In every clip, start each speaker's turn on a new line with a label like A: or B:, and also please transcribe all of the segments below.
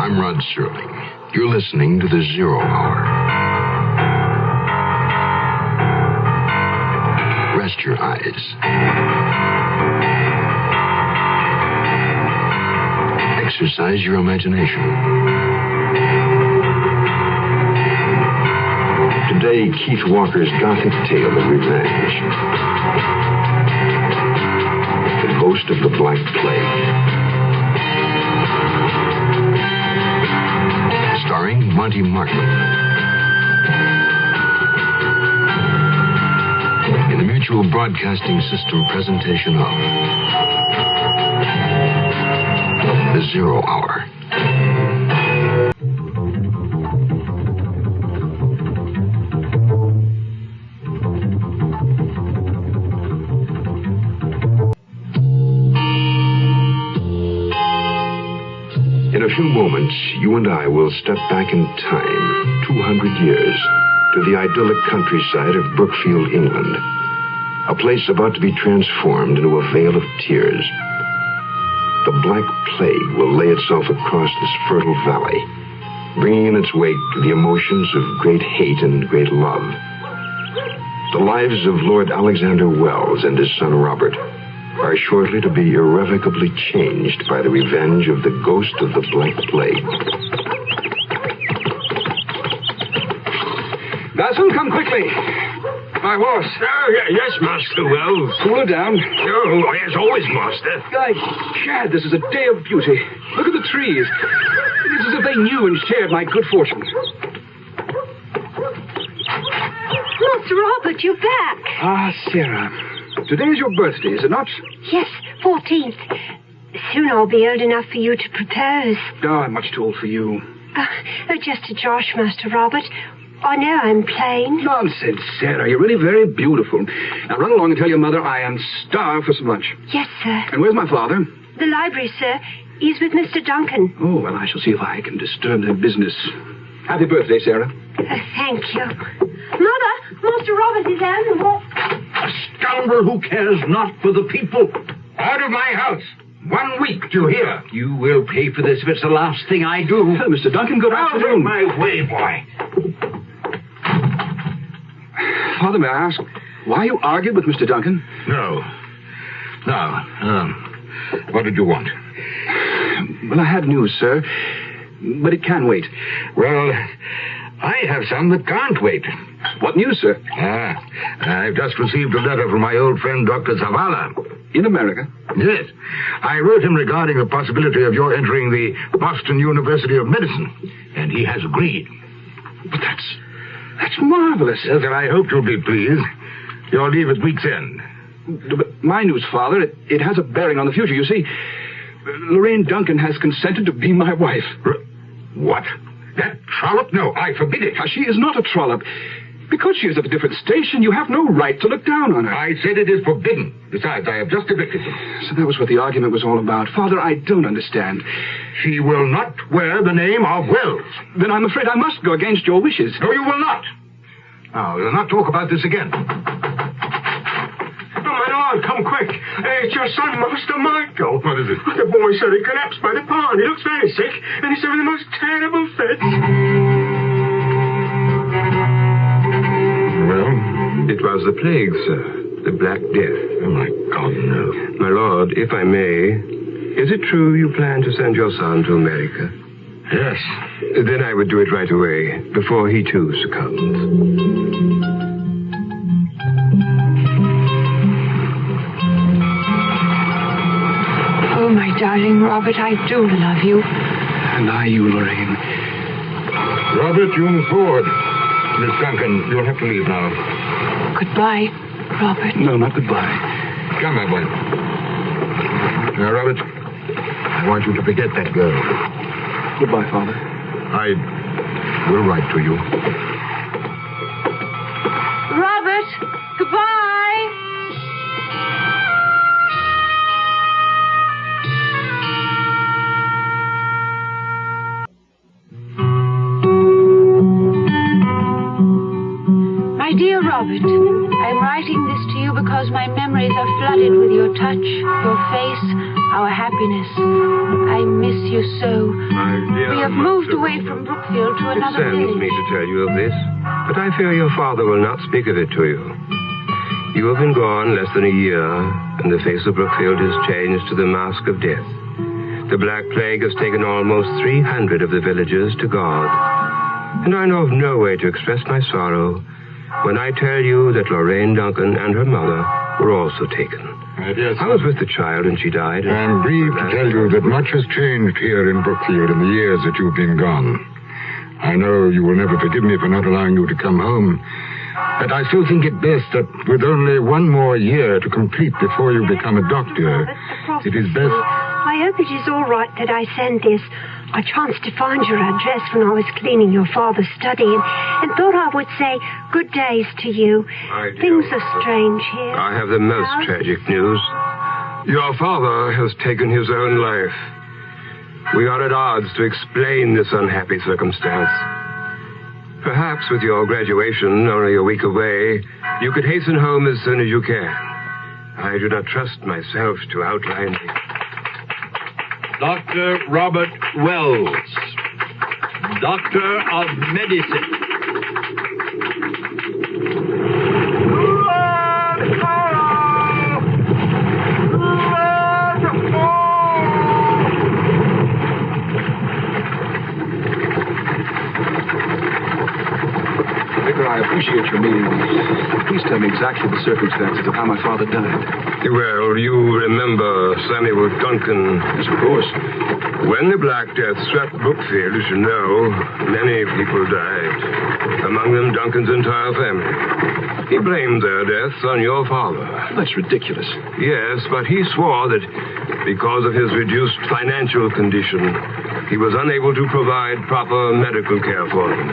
A: I'm Rod Serling. You're listening to The Zero Hour. Rest your eyes. Exercise your imagination. Today, Keith Walker's gothic tale of revenge. The Ghost of the Black Plague. Starring Monty Markham. In the Mutual Broadcasting System presentation of The Zero Hour. In a few moments, you and I will step back in time 200 years to the idyllic countryside of Brookfield, England. A place about to be transformed into a vale of tears. The Black Plague will lay itself across this fertile valley, bringing in its wake the emotions of great hate and great love. The lives of Lord Alexander Wells and his son Robert are shortly to be irrevocably changed by the revenge of the Ghost of the Black Plague.
B: Basil, come quickly. My horse.
C: Oh, yes, Master Wells.
B: Cool her down.
C: Oh, yes, always, Master.
B: Gad, this is a day of beauty. Look at the trees. It's as if they knew and shared my good fortune.
D: Master Robert, you're back.
B: Ah, Sarah. Today is your birthday, is it not?
D: Yes, 14th. Soon I'll be old enough for you to propose.
B: Oh, I'm much too old for you.
D: Just a josh, Master Robert. I know I'm plain.
B: Nonsense, Sarah. You're really very beautiful. Now run along and tell your mother I am starved for some lunch.
D: Yes, sir.
B: And where's my father?
D: The library, sir. He's with Mr. Duncan.
B: Oh, well, I shall see if I can disturb their business. Happy birthday, Sarah.
D: Thank you. Mother, Master Robert is out and what?
C: A scoundrel who cares not for the people. Out of my house. 1 week, do you hear?
E: You will pay for this if it's the last thing I do.
B: Well, Mr. Duncan, good
C: Out of
B: afternoon.
C: my way, boy.
B: Father, may I ask, why you argued with Mr. Duncan?
C: No. What did you want?
B: Well, I had news, sir, but it can wait.
C: Well, I have some that can't wait.
B: What news, sir?
C: I've just received a letter from my old friend, Dr. Zavala.
B: In America?
C: Yes. I wrote him regarding the possibility of your entering the Boston University of Medicine, and he has agreed.
B: But that's marvelous.
C: Yes, and I hope you'll be pleased. Your leave at week's end.
B: But my news, Father, it has a bearing on the future. You see, Lorraine Duncan has consented to be my wife.
C: What? That trollop? No, I forbid it.
B: She is not a trollop. Because she is of a different station, you have no right to look down on her.
C: I said it is forbidden. Besides, I have just evicted them.
B: So that was what the argument was all about. Father, I don't understand.
C: She will not wear the name of Wells.
B: Then I'm afraid I must go against your wishes.
C: No, you will not. Now, we'll not talk about this again.
F: My Lord, come quick. It's your son, Master Michael.
C: What is it?
F: The boy said he collapsed by the pond. He looks very sick, and he's having the most terrible fits.
G: Well, it was the plague, sir. The Black Death.
C: Oh, my God, no.
G: My lord, if I may, is it true you plan to send your son to America?
C: Yes.
G: Then I would do it right away, before he too succumbs.
D: Oh, my darling Robert, I do love you.
B: And I you, Lorraine.
C: Robert, you move forward. Miss Duncan, you'll have to leave now.
D: Goodbye, Robert.
B: No, not goodbye.
C: Come, my boy. Now, Robert, I want you to forget that girl.
B: Goodbye, Father.
C: I will write to you.
D: Robert, goodbye. My dear Robert, I'm writing this to you because
H: because my memories are flooded with your touch, your face, our happiness. I miss you so.
G: My dear
H: We have moved away from Brookfield to
G: It
H: another
G: saddens me
H: village.
G: to tell you of this, but I fear your father will not speak of it to you. You have been gone less than a year, and the face of Brookfield has changed to the mask of death. The Black Plague has taken almost 300 of the villagers to God. And I know of no way to express my sorrow when I tell you that Lorraine Duncan and her mother were also taken.
C: Yes,
G: I was with the child when she died.
C: I'm grieved to tell you that much has changed here in Brookfield in the years that you've been gone. I know you will never forgive me for not allowing you to come home, but I still think it best that with only one more year to complete before you become a doctor, it is best...
D: I hope it is all right that I send this. I chanced to find your address when I was cleaning your father's study and thought I would say good days to you. Things are strange here.
G: I have the most tragic news. Your father has taken his own life. We are at odds to explain this unhappy circumstance. Perhaps with your graduation only a week away, you could hasten home as soon as you can. I do not trust myself to outline...
E: Dr. Robert Wells, Doctor of Medicine.
B: Vicar, I appreciate your meeting me. Please tell me exactly the circumstances of how my father died.
G: Well, you remember Samuel Duncan.
B: Yes, of course.
G: When the Black Death struck Brookfield, as you know, many people died. Among them, Duncan's entire family. He blamed their deaths on your father.
B: That's ridiculous.
G: Yes, but he swore that because of his reduced financial condition, he was unable to provide proper medical care for him.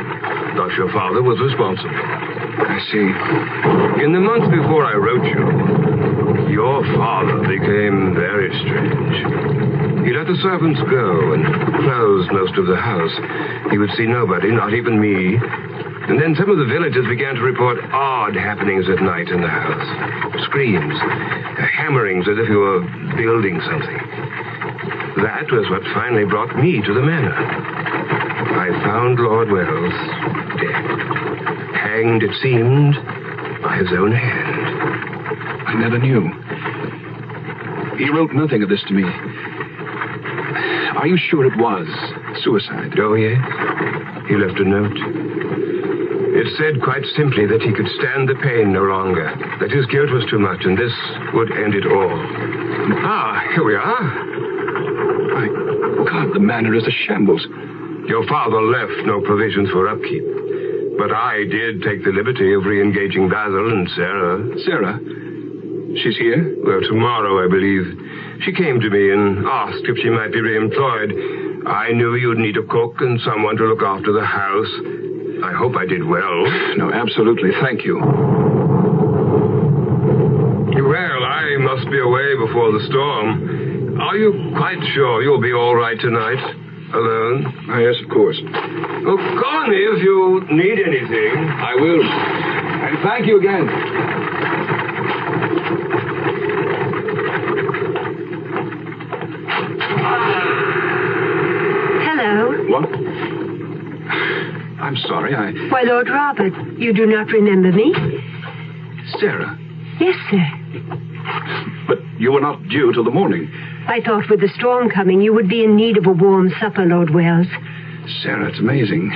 G: Thus, your father was responsible.
B: I see.
G: In the month before I wrote you, your father became very strange. He let the servants go and closed most of the house. He would see nobody, not even me. And then some of the villagers began to report odd happenings at night in the house. Screams, hammerings as if he were building something. That was what finally brought me to the manor. I found Lord Wells dead. Hanged, it seemed, by his own hand.
B: I never knew. He wrote nothing of this to me. Are you sure it was suicide?
G: Oh, yes. He left a note. It said quite simply that he could stand the pain no longer, that his guilt was too much, and this would end it all. Ah, here we are.
B: My God, the manor is a shambles.
G: Your father left no provisions for upkeep, but I did take the liberty of re-engaging Basil and Sarah.
B: Sarah? She's here?
G: Well, tomorrow, I believe. She came to me and asked if she might be re-employed. I knew you'd need a cook and someone to look after the house. I hope I did well.
B: No, absolutely. Thank you.
G: Well, I must be away before the storm. Are you quite sure you'll be all right tonight? Alone?
B: Oh, yes, of course.
G: Oh, call me if you need anything.
B: I will. And thank you again.
D: Hello.
B: What? I'm sorry,
D: Why, Lord Robert, you do not remember me?
B: Sarah.
D: Yes, sir.
B: But you were not due till the morning.
D: I thought with the storm coming, you would be in need of a warm supper, Lord Wells.
B: Sarah, it's amazing.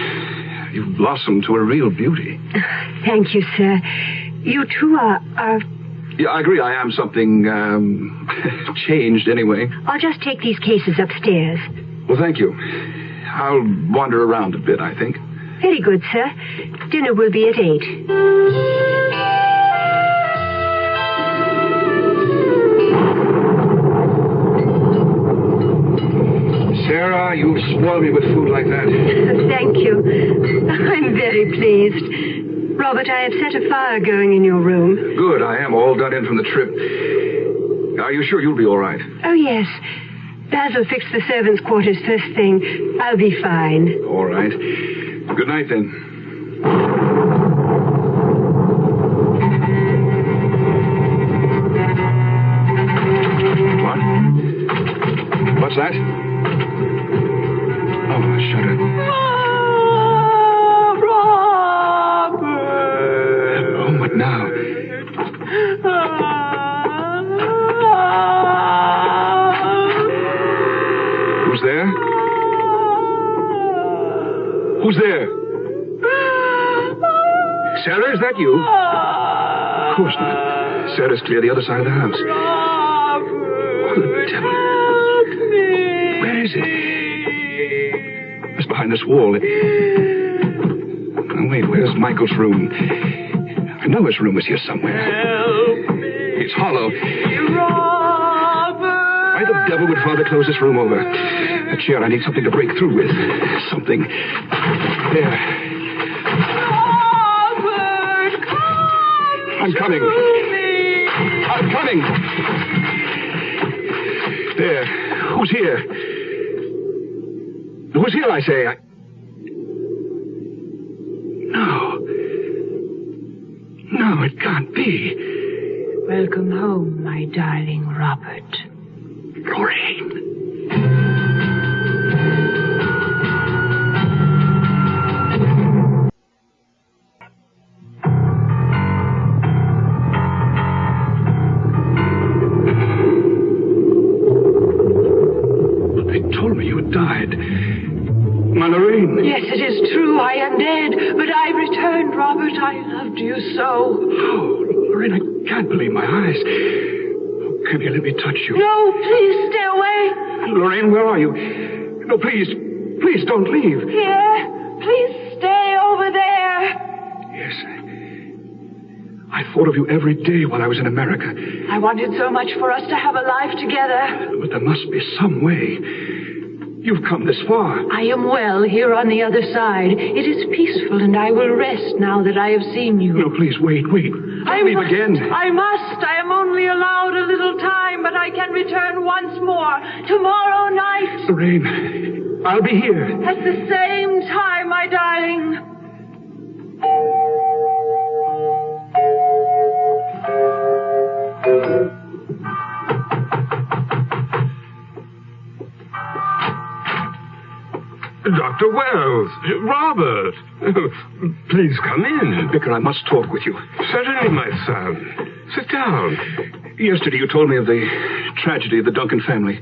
B: You've blossomed to a real beauty.
D: Thank you, sir. You too are...
B: Yeah, I agree. I am something, changed anyway.
D: I'll just take these cases upstairs.
B: Well, thank you. I'll wander around a bit, I think.
D: Very good, sir. Dinner will be at 8.
B: Sarah, you spoil me with food like that.
D: Thank you. I'm very pleased. Robert, I have set a fire going in your room.
B: Good. I am all done in from the trip. Are you sure you'll be all right?
D: Oh, yes. Basil fixed the servants' quarters first thing. I'll be fine.
B: All right. Good night, then. What's that? Oh, a shudder.
H: Robert!
B: Oh, what now? Who's there? Who's there? Sarah, is that you? Of course not. Sarah's clear the other side of the house. Oh, the devil. Where is it? It's behind this wall. Oh, wait, where's Michael's room? I know his room is here somewhere. It's hollow. Why the devil would Father close this room over? A chair, I need something to break through with. Something. There. I'm coming. I'm coming. There. Who's here? Who's here, I say? No. No, it can't be.
H: Welcome home, my darling Robert.
B: Lorraine. They told me you had died. My Lorraine.
H: Yes, it is true. I am dead, but I returned, Robert. I loved you so.
B: Oh, Lorraine, I can't believe my eyes. Come here, let me touch you.
H: No, please stay away.
B: Lorraine, where are you? No, please don't leave.
H: Here, please stay over there.
B: Yes. I thought of you every day while I was in America.
H: I wanted so much for us to have a life together.
B: But there must be some way. You've come this far.
H: I am well here on the other side. It is peaceful, and I will rest now that I have seen you.
B: No, please, wait. Don't leave again.
H: I must. I am only allowed a little time, but I can return once more. Tomorrow night.
B: Lorraine, I'll be here.
H: At the same time, my darling.
G: Dr. Wells, Robert, please come in.
B: Vicar, I must talk with you.
G: Certainly, my son. Sit down.
B: Yesterday you told me of the tragedy of the Duncan family.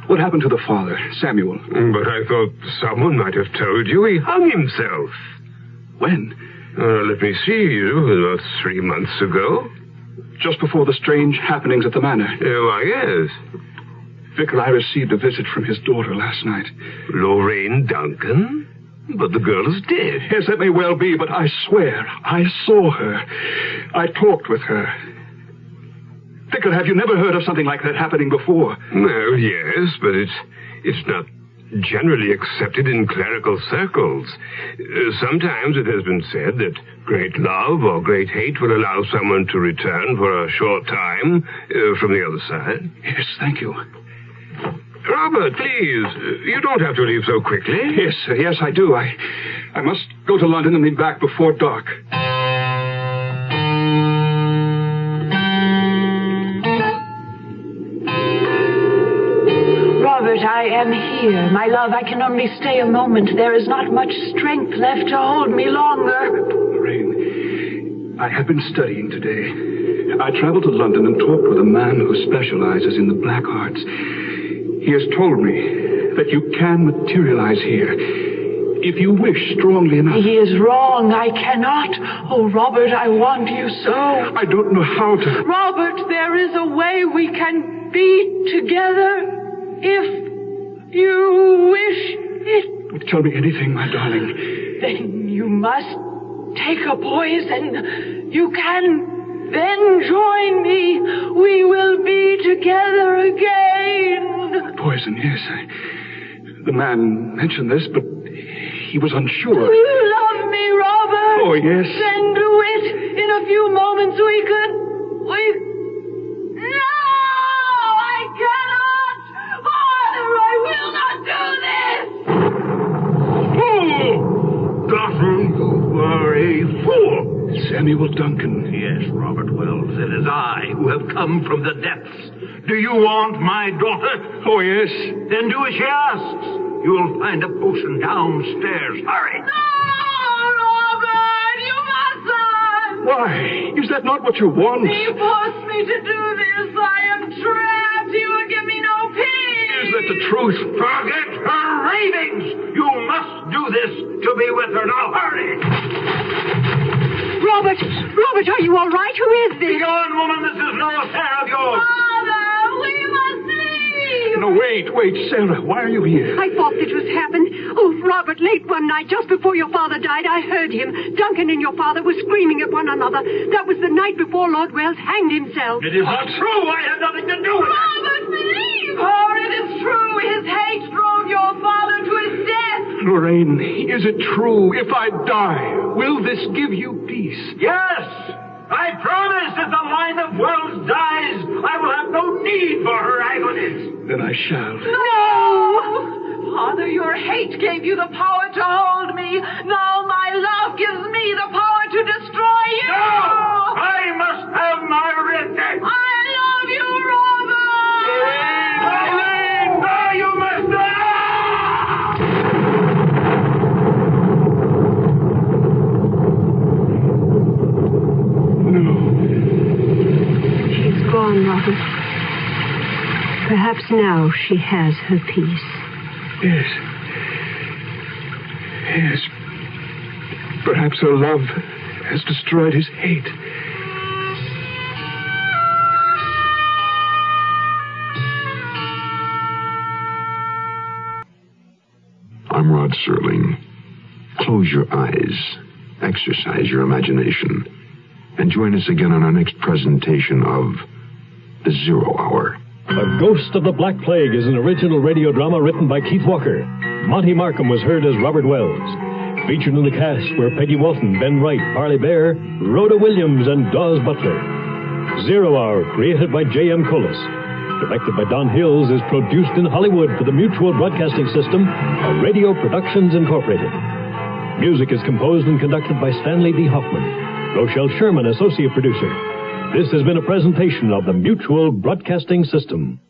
B: What happened to the father, Samuel?
G: But I thought someone might have told you he hung himself.
B: When?
G: Let me see, about 3 months ago.
B: Just before the strange happenings at the manor.
G: Why, yes.
B: Vicar, I received a visit from his daughter last night.
G: Lorraine Duncan? But the girl is dead.
B: Yes, that may well be, but I swear, I saw her. I talked with her. Vicar, have you never heard of something like that happening before?
G: Well, yes, but it's not generally accepted in clerical circles. Sometimes it has been said that great love or great hate will allow someone to return for a short time from the other side.
B: Yes, thank you.
G: Robert, please, you don't have to leave so quickly.
B: Yes, sir, yes, I do. I must go to London and be back before dark.
H: Robert, I am here. My love, I can only stay a moment. There is not much strength left to hold me longer.
B: Lorraine, I have been studying today. I traveled to London and talked with a man who specializes in the black arts. He has told me that you can materialize here if you wish strongly enough.
H: He is wrong. I cannot. Oh, Robert, I want you so.
B: I don't know how to.
H: Robert, there is a way we can be together if you wish it.
B: Tell me anything, my darling.
H: Then you must take a poison. You can then join me. We will be together again.
B: Poison, yes. The man mentioned this, but he was unsure.
H: Do you love me, Robert?
B: Oh, yes.
H: Then do it. In a few moments we could... No! I cannot! Father, I will not do this!
G: Dawson, you are a fool.
B: Samuel Duncan.
G: Yes.
E: Robert Wells. It is I who have come from the depths. Do you want my daughter?
B: Oh, yes.
E: Then do as she asks. You'll find a potion downstairs. Hurry!
H: No, Robert, you mustn't!
B: Why? Is that not what you want?
H: He forced me to do this. I am trapped. He will give me no peace.
B: Is that the truth?
E: Forget her ravings! You must do this to be with her. Now hurry!
D: Robert, are you all right? Who is this?
E: Be gone, woman. This is no affair of yours.
H: Father, we must leave.
B: No, wait, Sarah. Why are you here?
D: I thought this was happened. Oh, Robert, late one night, just before your father died, I heard him. Duncan and your father were screaming at one another. That was the night before Lord Wells hanged himself.
E: It is not true. I had nothing to do with it.
H: Robert, believe her. It is true. His hate drove your father to his death.
B: Lorraine, is it true? If I die, will this give you peace?
E: Yes! I promise if the line of Wells dies, I will have no need for her agonies.
B: Then I shall.
H: No! Father, your hate gave you the power to hold me. Now my love gives me the power to destroy you.
E: No! I must have my revenge.
H: I love you, Robert!
E: Lorraine! No, you must not!
D: She's gone, Robert. Perhaps now she has her peace.
B: Yes. Perhaps her love has destroyed his hate.
A: I'm Rod Serling. Close your eyes, exercise your imagination, and join us again on our next presentation of The Zero Hour.
I: The Ghost of the Black Plague is an original radio drama written by Keith Walker. Monty Markham was heard as Robert Wells. Featured in the cast were Peggy Walton, Ben Wright, Harley Bear, Rhoda Williams, and Dawes Butler. Zero Hour, created by J.M. Collis. Directed by Don Hills, is produced in Hollywood for the Mutual Broadcasting System of Radio Productions Incorporated. Music is composed and conducted by Stanley D. Hoffman. Rochelle Sherman, associate producer. This has been a presentation of the Mutual Broadcasting System.